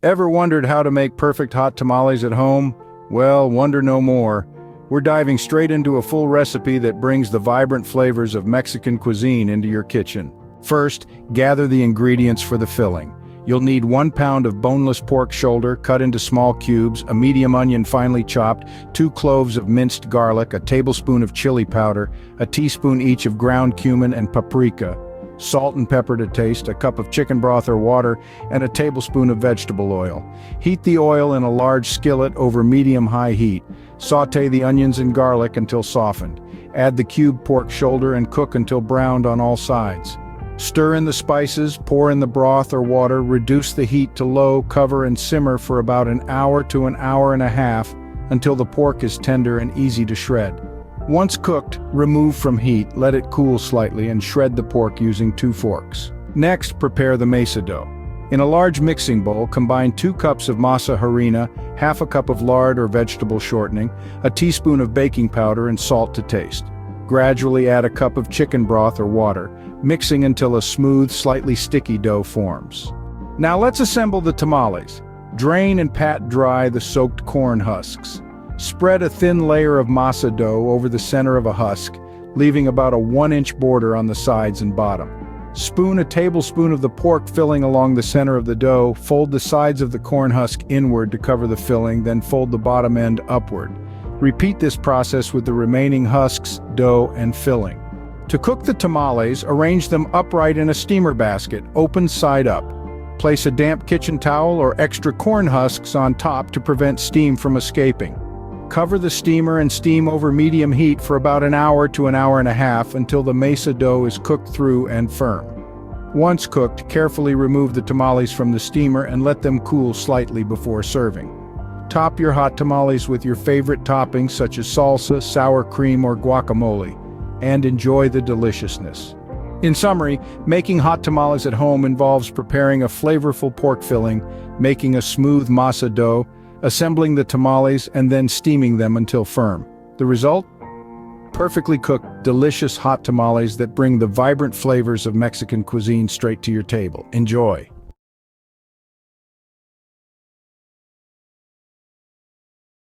Ever wondered how to make perfect hot tamales at home? Well, wonder no more. We're diving straight into a full recipe that brings the vibrant flavors of Mexican cuisine into your kitchen. First, gather the ingredients for the filling. You'll need 1 pound of boneless pork shoulder cut into small cubes, a medium onion finely chopped, 2 cloves of minced garlic, a tablespoon of chili powder, a teaspoon each of ground cumin and paprika, salt and pepper to taste, a cup of chicken broth or water, and a tablespoon of vegetable oil. Heat the oil in a large skillet over medium-high heat. Sauté the onions and garlic until softened. Add the cubed pork shoulder and cook until browned on all sides. Stir in the spices, pour in the broth or water, reduce the heat to low, cover and simmer for about an hour to an hour and a half until the pork is tender and easy to shred. Once cooked, remove from heat, let it cool slightly, and shred the pork using 2 forks. Next, prepare the masa dough. In a large mixing bowl, combine 2 cups of masa harina, half a cup of lard or vegetable shortening, a teaspoon of baking powder and salt to taste. Gradually add a cup of chicken broth or water, mixing until a smooth, slightly sticky dough forms. Now let's assemble the tamales. Drain and pat dry the soaked corn husks. Spread a thin layer of masa dough over the center of a husk, leaving about a 1-inch border on the sides and bottom. Spoon a tablespoon of the pork filling along the center of the dough, fold the sides of the corn husk inward to cover the filling, then fold the bottom end upward. Repeat this process with the remaining husks, dough, and filling. To cook the tamales, arrange them upright in a steamer basket, open side up. Place a damp kitchen towel or extra corn husks on top to prevent steam from escaping. Cover the steamer and steam over medium heat for about an hour to an hour and a half until the masa dough is cooked through and firm. Once cooked, carefully remove the tamales from the steamer and let them cool slightly before serving. Top your hot tamales with your favorite toppings such as salsa, sour cream, or guacamole, and enjoy the deliciousness. In summary, making hot tamales at home involves preparing a flavorful pork filling, making a smooth masa dough, assembling the tamales, and then steaming them until firm. The result? Perfectly cooked, delicious hot tamales that bring the vibrant flavors of Mexican cuisine straight to your table. Enjoy!